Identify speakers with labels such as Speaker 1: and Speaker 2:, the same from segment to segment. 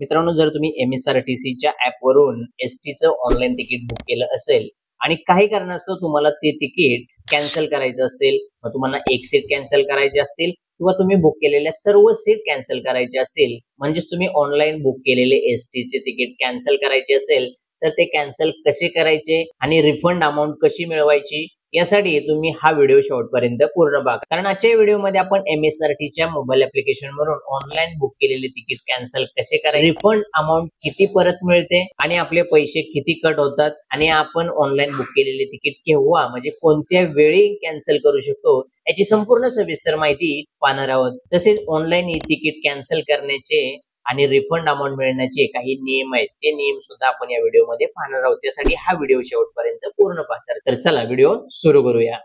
Speaker 1: मित्रांनो, जर तुम्ही एम-एस-आर-टी-सीच्या ॲपवरून एस-टीचं ऑनलाईन तिकीट बुक केलं असेल आणि काही कारणास्तव तुम्हाला ते तिकीट कॅन्सल करायचं असेल, मग तुम्हाला एक सीट कॅन्सल करायची असतील किंवा तुम्ही बुक केलेल्या सर्व सीट कॅन्सल करायचे असतील, म्हणजेच तुम्ही ऑनलाईन बुक केलेले एस-टीचे तिकीट कॅन्सल करायचे असेल, तर ते कॅन्सल कसे करायचे आणि रिफंड अमाउंट कशी मिळवायची, यासाठी तुम्ही हा व्हिडिओ शेवटपर्यंत पूर्ण बघा. कारण आजच्या व्हिडिओमध्ये आपण एम-एस-आर-टीच्या मोबाईल ॲप्लिकेशनवरून ऑनलाईन बुक केलेले तिकीट कॅन्सल कसे करायचे, रिफंड अमाउंट किती परत मिळते आणि आपले पैसे किती कट होतात आणि आपण ऑनलाईन बुक केलेले तिकीट केव्हा म्हणजे कोणत्या वेळी कॅन्सल करू शकतो, याची संपूर्ण सविस्तर माहिती पाहणार आहोत. तसेच ऑनलाईन ई तिकीट कॅन्सल करण्याचे आणि रिफंड अमाउंट मिळण्याचे काही नियम आहेत, ते नियम सुद्धा आपण या व्हिडिओमध्ये पाहणार आहोत. त्यासाठी हा व्हिडिओ शेवटपर्यंत पूर्ण पहा. तर चला व्हिडिओ सुरू करूया.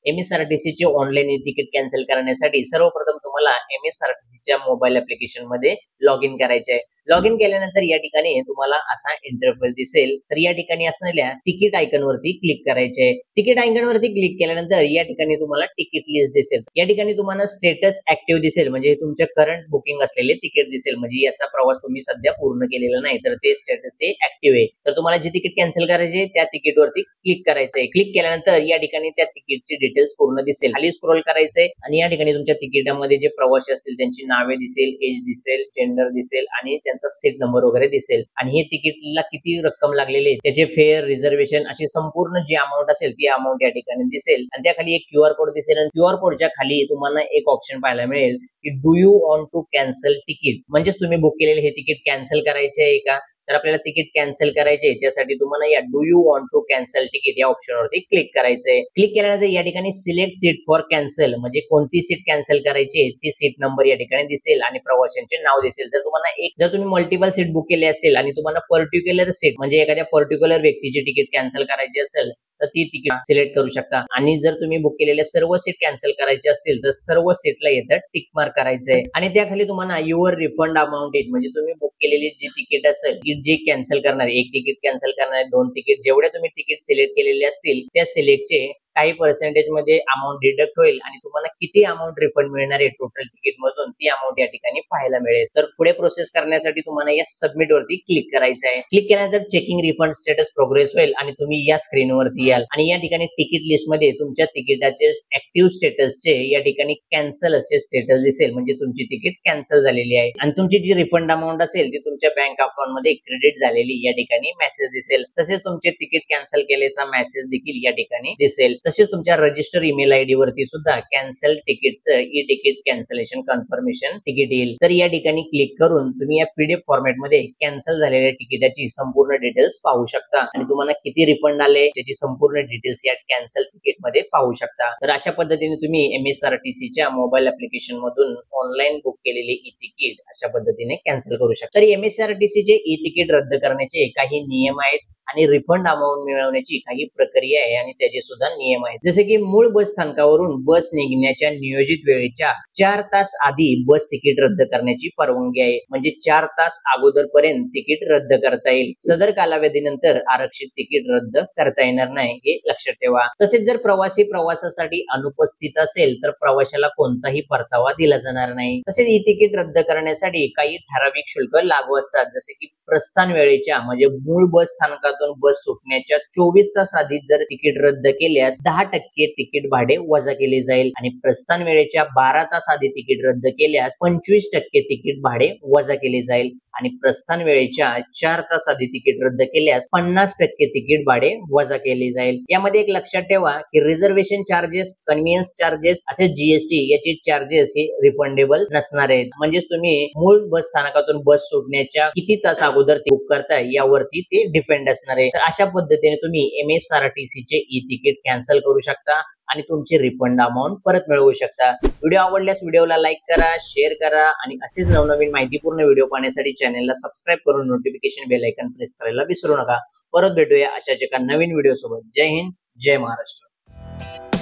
Speaker 1: एम-एस-आर-टी-सीचे ऑनलाईन ई तिकीट कॅन्सल करण्यासाठी सर्वप्रथम तुम्हाला एम-एस-आर-टी-सीच्या मोबाईल ॲप्लिकेशन मध्ये लॉग इन करायचे आहे. लॉग इन केल्यानंतर या ठिकाणी तुम्हाला असा इंटरफेस दिसेल. तर या ठिकाणी असलेल्या तिकीट आयकॉन वरती क्लिक करायचे आहे. तिकीट आयकॉन वरती क्लिक केल्यानंतर या ठिकाणी तुम्हाला तिकीट लिस्ट दिसेल. या ठिकाणी तुम्हाला स्टेटस ऍक्टिव्ह दिसेल, म्हणजे तुमच्या करंट बुकिंग असलेले तिकीट दिसेल, म्हणजे याचा प्रवास तुम्ही सध्या पूर्ण केलेला नाही, तर ते स्टेटस ते ऍक्टिव्ह आहे. तर तुम्हाला जे तिकीट कॅन्सल करायचे त्या तिकीट वरती क्लिक करायचंय. क्लिक केल्यानंतर या ठिकाणी त्या तिकीटची डिटेल्स पूर्ण दिसेल. खाली स्क्रोल करायचंय आणि या ठिकाणी तुमच्या तिकिटामध्ये जे प्रवासी असतील त्यांची नावे दिसेल, एज दिसेल, जेंडर दिसेल आणि त्यांचा सीट नंबर वगैरे दिसेल. आणि हे तिकीटला किती रक्कम लागलेली आहे, त्याचे फेअर, रिझर्वेशन अशी संपूर्ण जी अमाऊंट असेल ती अमाऊंट या ठिकाणी दिसेल. आणि त्या खाली एक क्यूआर कोड दिसेल आणि क्यूआर कोडच्या खाली तुम्हाला एक ऑप्शन पाहायला मिळेल की do you want to cancel ticket, म्हणजेच तुम्ही बुक केलेले हे तिकीट कॅन्सल करायचे आहे का. तर आपल्याला तिकीट कॅन्सल करायचे, त्यासाठी तुम्हाला या do you want to cancel ticket या ऑप्शनवरती क्लिक करायचंय. क्लिक केल्यानंतर या ठिकाणी सिलेक्ट सीट फॉर कॅन्सल, म्हणजे कोणती सीट कॅन्सल करायची ती सीट नंबर या ठिकाणी दिसेल आणि प्रवाशांचे नाव दिसेल. जर तुम्ही मल्टिपल सीट बुक केले असतील आणि तुम्हाला पर्टिक्युलर सीट म्हणजे एखाद्या पर्टिक्युलर व्यक्तीची तिकीट कॅन्सल करायची असेल तर ती तिकीट सिलेक्ट करू शकता. आणि जर तुम्ही बुक केलेल्या सर्व सीट कॅन्सल करायचे असतील तर सर्व सीटला येतं टिक मार्क करायचंय. आणि त्याखाली तुम्हाला युअर रिफंड अमाऊंट येईल, म्हणजे तुम्ही बुक केलेली जी तिकीट असेल जे कॅन्सल करणार, एक तिकीट कॅन्सल करणार, दोन तिकीट, जेवढे तुम्ही तिकीट सिलेक्ट केलेले असतील त्या सिलेक्टचे काही पर्सेंटेज मध्ये अमाऊंट डिडक्ट होईल आणि तुम्हाला किती अमाऊंट रिफंड मिळणार आहे टोटल तिकीट मधून ती अमाऊंट या ठिकाणी पाहायला मिळेल. तर पुढे प्रोसेस करण्यासाठी तुम्हाला या सबमिट वरती क्लिक करायचं आहे. क्लिक केल्यानंतर चेकिंग रिफंड स्टेटस प्रोग्रेस होईल आणि तुम्ही या स्क्रीनवरती याल आणि या ठिकाणी तिकीट लिस्ट मध्ये तुमच्या तिकिटाचे ऍक्टिव्ह स्टेटसचे या ठिकाणी कॅन्सल असे स्टेटस दिसेल, म्हणजे तुमची तिकीट कॅन्सल झालेली आहे. आणि तुमची जी रिफंड अमाऊंट असेल ती तुमच्या बँक अकाउंट मध्ये क्रेडिट झालेली या ठिकाणी मेसेज दिसेल. तसेच तुमचे तिकीट कॅन्सल केल्याचा मेसेज देखील या ठिकाणी दिसेल. तसेच तुमच्या रजिस्टर ईमेल आयडी वरती सुद्धा कॅन्सल तिकीटचं e ticket cancellation confirmation ticket येईल. तर या ठिकाणी क्लिक करून तुम्ही या पीडीएफ फॉर्मॅट मध्ये कॅन्सल झालेल्या तिकिटाची संपूर्ण डिटेल्स पाहू शकता आणि तुम्हाला किती रिफंड आले त्याची संपूर्ण डिटेल्स या कॅन्सल तिकीट मध्ये पाहू शकता. तर अशा पद्धतीने तुम्ही एम-एस-आर-टी-सीच्या मोबाईल ऍप्लिकेशन मधून ऑनलाईन बुक केलेले ई तिकीट अशा पद्धतीने कॅन्सल करू शकता. तर एम-एस-आर-टी-सीचे ई तिकीट रद्द करण्याचे काही नियम आहेत आणि रिफंड अमाऊंट मिळवण्याची काही प्रक्रिया आहे आणि त्याचे सुद्धा नियम आहेत. जसे की मूळ बस स्थानकावरून बस निघण्याच्या नियोजित वेळेच्या 4 तास आधी बस तिकीट रद्द करण्याची परवानगी आहे, म्हणजे 4 तास अगोदर पर्यंत तिकीट रद्द करता येईल. सदर कालावधीनंतर आरक्षित तिकीट रद्द करता येणार नाही, हे लक्षात ठेवा. तसेच जर प्रवासी प्रवासासाठी अनुपस्थित असेल तर प्रवाशाला कोणताही परतावा दिला जाणार नाही. तसेच ई तिकीट रद्द करण्यासाठी काही ठराविक शुल्क लागू असतात, जसे की प्रस्थान वेळेच्या म्हणजे मूळ बस स्थानकात बस सुटण्याच्या 24 तास आधी जर तिकीट रद्द केल्यास 10% तिकीट भाडे वजा केले जाईल आणि प्रस्थान वेळेच्या 12 तास आधी तिकीट रद्द केल्यास 25% तिकीट भाडे वजा केले जाईल आणि प्रस्थान वेळेच्या 4 तास आधी तिकीट रद्द केल्यास 50% तिकीट भाडे वजा केले जाईल. यामध्ये एक लक्षात ठेवा की रिझर्वेशन चार्जेस, कन्व्हिनियन्स चार्जेस असे जीएसटी याचे चार्जेस हे रिफंडेबल नसणार आहेत. म्हणजेच तुम्ही मूळ बस स्थानकातून बस सुटण्याच्या किती तास अगोदर बुक करताय यावरती ते डिपेंड असणार आहे. तर अशा पद्धतीने तुम्ही एम-एस-आर-टी-सीचे ई तिकीट कॅन्सल करू शकता आणि तुमची रिफंड अमाऊंट परत मिळवू शकता. व्हिडिओ आवडल्यास व्हिडिओला लाईक करा, शेअर करा आणि असेच नवनवीन माहितीपूर्ण व्हिडिओ पाहण्यासाठी चॅनलला सबस्क्राईब करून नोटिफिकेशन बेल आयकॉन प्रेस करायला विसरू नका. परत भेटूया अशाच एका नवीन व्हिडिओ सोबत. जय हिंद, जय महाराष्ट्र.